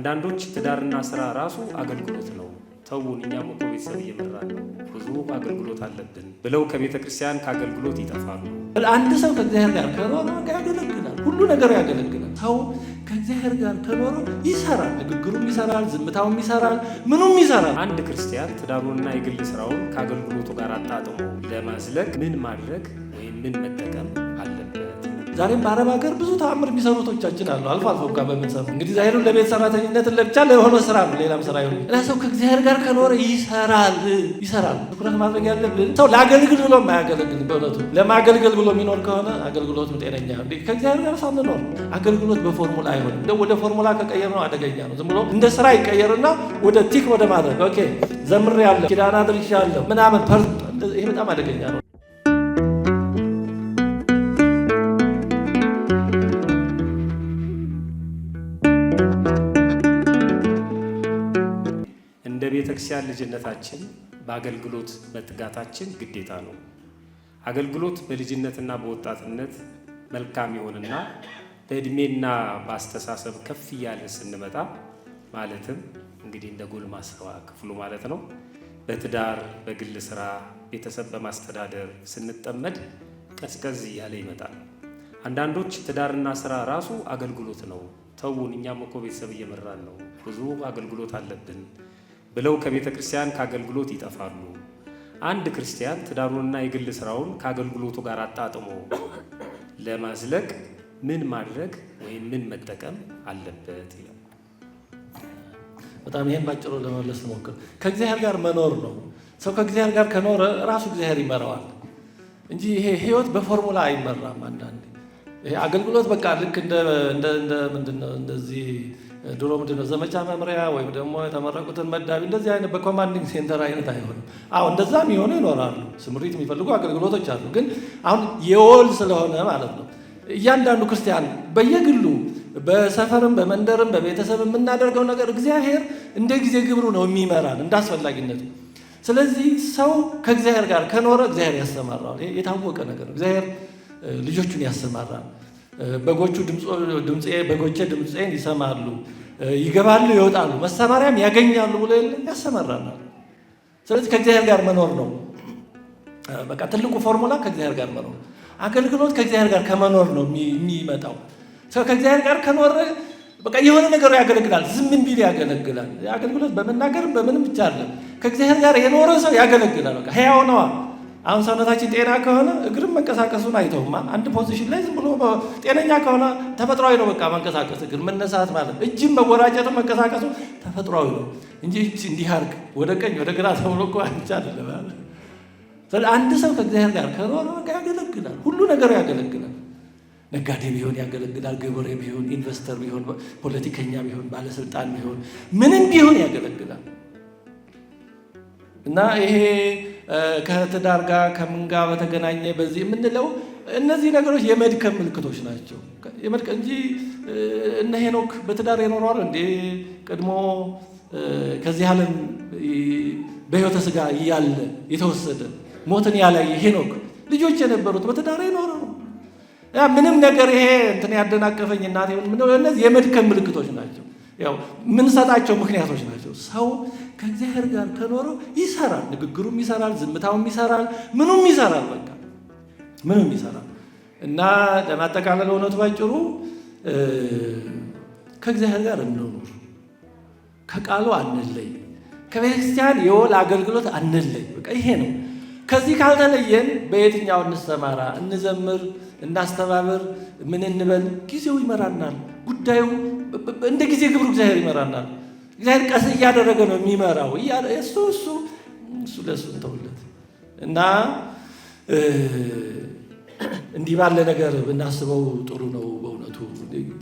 አንዳንዶች ትዳርና ስራ ራሱ አገልግሎት ነው፣ ተውን እኛም እኮ ቤተሰብ እየመራን ነው፣ ብዙ አገልግሎት አለብን ብለው ከቤተ ክርስቲያን ከአገልግሎት ይጠፋሉ። አንድ ሰው ከእግዚአብሔር ጋር ከኖረ ያገለግላል፣ ሁሉ ነገር ያገለግላል። ሰው ከእግዚአብሔር ጋር ከኖረ ይሰራል፣ ንግግሩም ይሰራል፣ ዝምታውም ይሰራል፣ ምኑም ይሰራል። አንድ ክርስቲያን ትዳሩንና የግል ስራውን ከአገልግሎቱ ጋር አጣጥሞ ለማዝለቅ ምን ማድረግ ወይም ምን መጠቀም አለበት? ዛሬም በአረብ ሀገር ብዙ ተአምር የሚሰሩ እህቶቻችን አሉ። አልፎ አልፎ እንኳን በምንሰሩ እንግዲህ ዛሬም ለቤት ሰራተኝነት ለብቻ ለሆነ ስራ ነው፣ ሌላም ስራ ይሁን እና ሰው ከእግዚአብሔር ጋር ከኖረ ይሰራል። ትኩረት ማድረግ ያለብን ሰው ለአገልግል ብሎ የማያገለግል በእውነቱ ለማገልገል ብሎ የሚኖር ከሆነ አገልግሎቱም ጤነኛ ከእግዚአብሔር ጋር ሳንኖር አገልግሎት በፎርሙላ አይሆንም። እንደው ወደ ፎርሙላ ከቀየር ነው አደገኛ ነው። ዝም ብሎ እንደ ስራ ይቀየርና ወደ ቲክ ወደ ማድረግ ኦኬ ዘምሬ ያለሁ ኪዳና ድርሻ አለሁ ምናምን ይሄ በጣም አደገኛ ነው። እንደ ቤተክርስቲያን ልጅነታችን በአገልግሎት መትጋታችን ግዴታ ነው። አገልግሎት በልጅነትና በወጣትነት መልካም ይሆንና በእድሜና በአስተሳሰብ ከፍ እያለ ስንመጣ ማለትም እንግዲህ እንደ ጎልማሳ ክፍሉ ማለት ነው፣ በትዳር በግል ስራ ቤተሰብ በማስተዳደር ስንጠመድ ቀዝቀዝ እያለ ይመጣል። አንዳንዶች ትዳርና ስራ ራሱ አገልግሎት ነው፣ ተውን እኛም እኮ ቤተሰብ እየመራን ነው፣ ብዙ አገልግሎት አለብን ብለው ከቤተ ክርስቲያን ከአገልግሎት ይጠፋሉ። አንድ ክርስቲያን ትዳሩንና የግል ስራውን ከአገልግሎቱ ጋር አጣጥሞ ለማዝለቅ ምን ማድረግ ወይም ምን መጠቀም አለበት ይላል። በጣም ይሄን ባጭሩ ለመመለስ ሞክር። ከእግዚአብሔር ጋር መኖር ነው። ሰው ከእግዚአብሔር ጋር ከኖረ ራሱ እግዚአብሔር ይመራዋል እንጂ ይሄ ህይወት በፎርሙላ አይመራም። አንዳንዴ ይሄ አገልግሎት በቃ ልክ እንደ ምንድነው እንደዚህ ድሮ ምንድነው ዘመቻ መምሪያ ወይም ደግሞ የተመረቁትን መዳቢ እንደዚህ አይነት በኮማንዲንግ ሴንተር አይነት አይሆንም። እንደዛም ይሆኑ ይኖራሉ። ስምሪት የሚፈልጉ አገልግሎቶች አሉ። ግን አሁን የወል ስለሆነ ማለት ነው እያንዳንዱ ክርስቲያን በየግሉ በሰፈርም በመንደርም በቤተሰብ የምናደርገው ነገር እግዚአብሔር እንደ ጊዜ ግብሩ ነው የሚመራን እንደ አስፈላጊነቱ። ስለዚህ ሰው ከእግዚአብሔር ጋር ከኖረ እግዚአብሔር ያሰማራል። የታወቀ ነገር እግዚአብሔር ልጆቹን ያሰማራል። በጎቹ በጎቼ ድምፄን ይሰማሉ፣ ይገባሉ፣ ይወጣሉ፣ መሰማሪያም ያገኛሉ ብሎ ያሰማራናል። ስለዚህ ከእግዚአብሔር ጋር መኖር ነው በቃ ትልቁ ፎርሙላ፣ ከእግዚአብሔር ጋር መኖር። አገልግሎት ከእግዚአብሔር ጋር ከመኖር ነው የሚመጣው። ሰው ከእግዚአብሔር ጋር ከኖረ በቃ የሆነ ነገሩ ያገለግላል፣ ዝም ቢል ያገለግላል። አገልግሎት በመናገርም በምንም ብቻ አለ። ከእግዚአብሔር ጋር የኖረ ሰው ያገለግላል። በቃ ሕያው ነዋ። አሁን ሰውነታችን ጤና ከሆነ እግርም መንቀሳቀሱን አይተውማ። አንድ ፖዚሽን ላይ ዝም ብሎ ጤነኛ ከሆነ ተፈጥሯዊ ነው በቃ መንቀሳቀስ፣ እግር መነሳት ማለት እጅም መጎራጨት መንቀሳቀሱ ተፈጥሯዊ ነው እንጂ እንዲህ አድርግ ወደ ቀኝ ወደ ግራ ተብሎ እኮ አይቻልም ማለት። ስለዚህ አንድ ሰው ከእግዚአብሔር ጋር ከኖረ በቃ ያገለግላል፣ ሁሉ ነገር ያገለግላል። ነጋዴ ቢሆን ያገለግላል፣ ገበሬ ቢሆን፣ ኢንቨስተር ቢሆን፣ ፖለቲከኛ ቢሆን፣ ባለስልጣን ቢሆን፣ ምንም ቢሆን ያገለግላል። እና ይሄ ከትዳር ጋር ከምን ጋር በተገናኘ በዚህ የምንለው እነዚህ ነገሮች የመድከም ምልክቶች ናቸው እንጂ እነ ሄኖክ በትዳር የኖረዋል እንዴ? ቀድሞ ከዚህ ዓለም በሕይወተ ሥጋ እያለ የተወሰደ ሞትን ያላየ ሄኖክ ልጆች የነበሩት በትዳር የኖረ ነው። ምንም ነገር ይሄ እንትን ያደናቀፈኝ እናቴ እነዚህ የመድከም ምልክቶች ናቸው። ያው የምንሰጣቸው ምክንያቶች ናቸው። ሰው ከእግዚአብሔር ጋር ከኖረው ይሰራል፣ ንግግሩም ይሰራል፣ ዝምታውም ይሰራል፣ ምኑም ይሰራል፣ በቃ ምኑም ይሰራል። እና ለማጠቃለል እውነቱ ባጭሩ ከእግዚአብሔር ጋር እንኖር፣ ከቃሉ አንለይ፣ ከቤተክርስቲያን የወል አገልግሎት አንለይ። በቃ ይሄ ነው። ከዚህ ካልተለየን በየትኛው እንሰማራ፣ እንዘምር፣ እናስተባበር፣ ምን እንበል፣ ጊዜው ይመራናል። ጉዳዩ እንደ ጊዜ ግብሩ እግዚአብሔር ይመራናል። እግዚአብሔር ቀስ እያደረገ ነው የሚመራው። እሱ ለእሱ እንተውለት እና እንዲህ ባለ ነገር ብናስበው ጥሩ ነው በእውነቱ።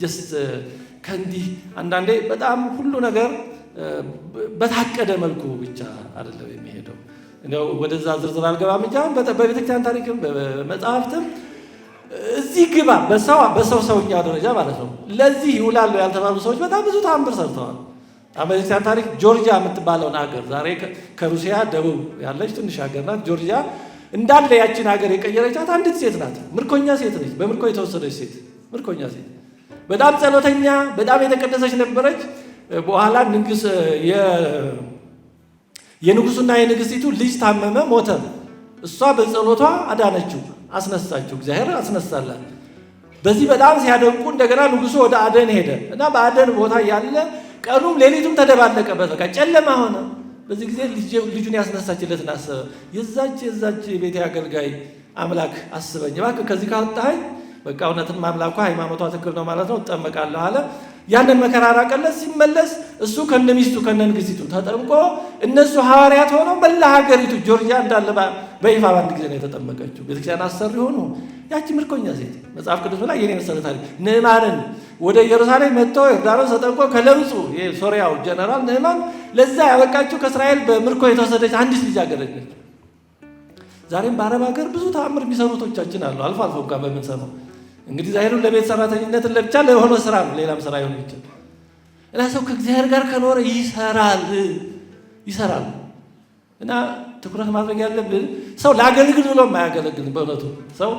ጀስት ከእንዲህ አንዳንዴ በጣም ሁሉ ነገር በታቀደ መልኩ ብቻ አይደለም የሚሄደው። እንደው ወደዛ ዝርዝር አልገባም እንጂ አሁን በቤተክርስቲያን ታሪክም በመጽሐፍትም እዚህ ግባ በሰው ሰውኛ ደረጃ ማለት ነው ለዚህ ይውላሉ ያልተባሉ ሰዎች በጣም ብዙ ተአምር ሰርተዋል። በቤተክርስቲያን ታሪክ ጆርጂያ የምትባለውን ሀገር ዛሬ ከሩሲያ ደቡብ ያለች ትንሽ ሀገር ናት። ጆርጂያ እንዳለ ያችን ሀገር የቀየረቻት አንዲት ሴት ናት። ምርኮኛ ሴት ነች። በምርኮ የተወሰደች ሴት፣ ምርኮኛ ሴት፣ በጣም ጸሎተኛ፣ በጣም የተቀደሰች ነበረች። በኋላ የንጉሱና የንግስቲቱ ልጅ ታመመ፣ ሞተ። እሷ በጸሎቷ አዳነችው፣ አስነሳችው፣ እግዚአብሔር አስነሳላት። በዚህ በጣም ሲያደንቁ እንደገና ንጉሱ ወደ አደን ሄደ እና በአደን ቦታ ያለ ቀኑም ሌሊቱም ተደባለቀበት፣ በቃ ጨለማ ሆነ። በዚህ ጊዜ ልጁን ያስነሳችለትን አሰበ። የዛች የቤቴ አገልጋይ አምላክ አስበኝ እባክህ፣ ከዚህ ካወጣኸኝ በቃ እውነትም አምላኳ ሃይማኖቷ ትክክል ነው ማለት ነው፣ እጠመቃለሁ አለ። ያንን መከራ ራቀለት። ሲመለስ እሱ ከነሚስቱ ከነንግስቲቱ ተጠምቆ እነሱ ሐዋርያት ሆነው መላ ሀገሪቱ ጆርጂያ እንዳለ በይፋ በአንድ ጊዜ ነው የተጠመቀችው። ቤተክርስቲያን አሰሪ ሆኑ። ያቺ ምርኮኛ ሴት መጽሐፍ ቅዱስ ላይ የኔ መሰለ ታሪክ ንዕማንን ወደ ኢየሩሳሌም መጥቶ ዮርዳኖስ ተጠምቆ ከለምጹ የሶሪያው ጀነራል ንዕማን ለዛ ያበቃችው ከእስራኤል በምርኮ የተወሰደች አንዲት ልጅ አገረች ነች። ዛሬም በአረብ ሀገር ብዙ ተአምር የሚሰሩ እህቶቻችን አሉ። አልፎ አልፎ እንኳን በምንሰማው እንግዲህ ዛሬም ለቤት ሰራተኝነት ለብቻ ለሆነ ስራ ነው፣ ሌላም ስራ ይሆን ይችላል። እና ሰው ከእግዚአብሔር ጋር ከኖረ ይሰራል። እና ትኩረት ማድረግ ያለብን ሰው ለአገልግል ብሎ የማያገለግል በእውነቱ ሰው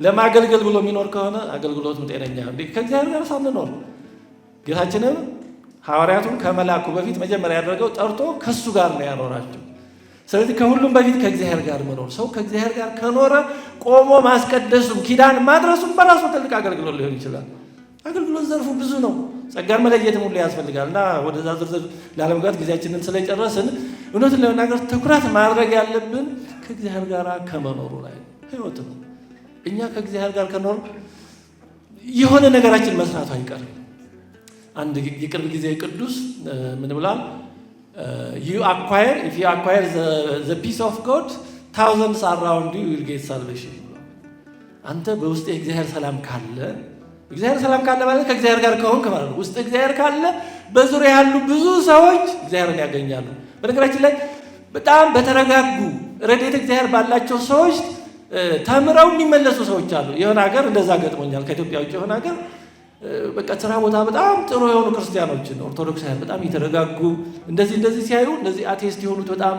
ለማገልገል ብሎ የሚኖር ከሆነ አገልግሎቱም ጤነኛ ከእግዚአብሔር ጋር ሳንኖር ጌታችንም ሐዋርያቱን ከመላኩ በፊት መጀመሪያ ያደረገው ጠርቶ ከሱ ጋር ነው ያኖራቸው። ስለዚህ ከሁሉም በፊት ከእግዚአብሔር ጋር መኖር፣ ሰው ከእግዚአብሔር ጋር ከኖረ ቆሞ ማስቀደሱም ኪዳን ማድረሱም በራሱ ትልቅ አገልግሎት ሊሆን ይችላል። አገልግሎት ዘርፉ ብዙ ነው። ጸጋን መለየትም ሁሉ ያስፈልጋል እና ወደዛ ዝርዝር ላለመግባት ጊዜያችንን ስለጨረስን እውነትን ለመናገር ትኩረት ማድረግ ያለብን ከእግዚአብሔር ጋር ከመኖሩ ላይ ህይወት ነው። እኛ ከእግዚአብሔር ጋር ከኖር የሆነ ነገራችን መስራቱ አይቀርም። አንድ የቅርብ ጊዜ ቅዱስ ምን ብሏል? if you acquire the peace of God, thousands around you will get salvation. አንተ በውስጥ የእግዚአብሔር ሰላም ካለ ማለት ከእግዚአብሔር ጋር ከሆንክ ማለት ነው። ውስጥ እግዚአብሔር ካለ በዙሪያ ያሉ ብዙ ሰዎች እግዚአብሔርን ያገኛሉ። በነገራችን ላይ በጣም በተረጋጉ ረድኤተ እግዚአብሔር ባላቸው ሰዎች ተምረው የሚመለሱ ሰዎች አሉ። የሆነ ሀገር እንደዛ ገጥሞኛል። ከኢትዮጵያ ውጭ የሆነ ሀገር በቃ ስራ ቦታ በጣም ጥሩ የሆኑ ክርስቲያኖችን ኦርቶዶክሳውያን በጣም የተረጋጉ እንደዚህ ሲያዩ እነዚህ አቴስት የሆኑት በጣም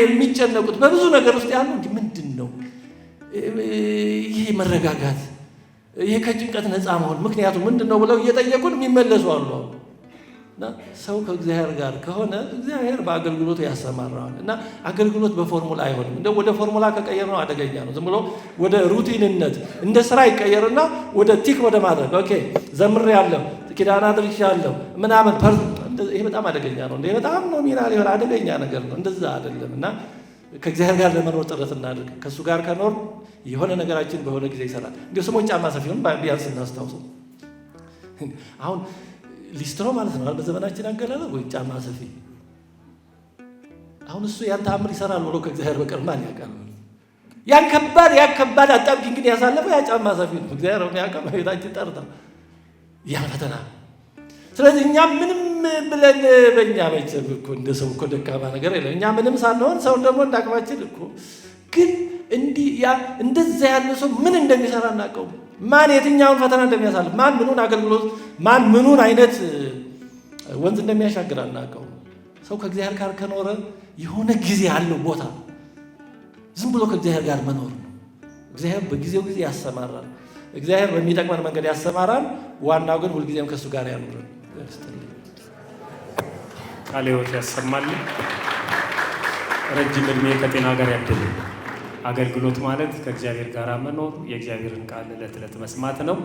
የሚጨነቁት በብዙ ነገር ውስጥ ያሉ እንጂ ምንድን ነው ይሄ መረጋጋት፣ ይሄ ከጭንቀት ነፃ መሆን ምክንያቱ ምንድን ነው ብለው እየጠየቁን የሚመለሱ አሉ። እና ሰው ከእግዚአብሔር ጋር ከሆነ እግዚአብሔር በአገልግሎቱ ያሰማራዋል። እና አገልግሎት በፎርሙላ አይሆንም። እንደው ወደ ፎርሙላ ከቀየር ነው አደገኛ ነው። ዝም ብሎ ወደ ሩቲንነት እንደ ስራ ይቀየርና ወደ ቲክ ወደ ማድረግ ኦኬ ዘምሬያለሁ፣ ኪዳን አድርሻለሁ ምናምን ይሄ በጣም አደገኛ ነው። እንዴ በጣም ነው ሚና ሊሆን አደገኛ ነገር ነው። እንደዛ አይደለም። እና ከእግዚአብሔር ጋር ለመኖር ጥረት እናድርግ። ከእሱ ጋር ከኖር የሆነ ነገራችን በሆነ ጊዜ ይሰራል። እንዲሁ ስሞች ጫማ ሰፊውን ቢያንስ እናስታውሰው። አሁን ሊስትሮ ማለት ነው በዘመናችን አገላለጽ ወይ ጫማ ሰፊ። አሁን እሱ ያን ተአምር ይሰራል ብሎ ከእግዚአብሔር በቀር ማን ያውቃል? ያን ከባድ አጣብቂኝ እንግዲህ ያሳለፈው ያ ጫማ ሰፊ ነው። እግዚአብሔር ነው ያውቃል። ቤታችን ጠርታ ያ ፈተና። ስለዚህ እኛ ምንም ብለን በእኛ መቼም እኮ እንደ ሰው እኮ ደካማ ነገር የለም። እኛ ምንም ሳንሆን ሰው ደግሞ እንዳቅማችን እኮ ግን እንደዛ ያለ ሰው ምን እንደሚሰራ እናውቀው። ማን የትኛውን ፈተና እንደሚያሳልፍ፣ ማን ምኑን አገልግሎት፣ ማን ምኑን አይነት ወንዝ እንደሚያሻግር አናውቀው። ሰው ከእግዚአብሔር ጋር ከኖረ የሆነ ጊዜ ያለው ቦታ ዝም ብሎ ከእግዚአብሔር ጋር መኖር ነው። እግዚአብሔር በጊዜው ጊዜ ያሰማራል። እግዚአብሔር በሚጠቅመን መንገድ ያሰማራል። ዋናው ግን ሁልጊዜም ከእሱ ጋር ያኑረን። ቃለ ሕይወት ያሰማልን። ረጅም ዕድሜ ከጤና ጋር ያድልን። አገልግሎት ማለት ከእግዚአብሔር ጋር መኖር፣ የእግዚአብሔርን ቃል ዕለት ዕለት መስማት ነው።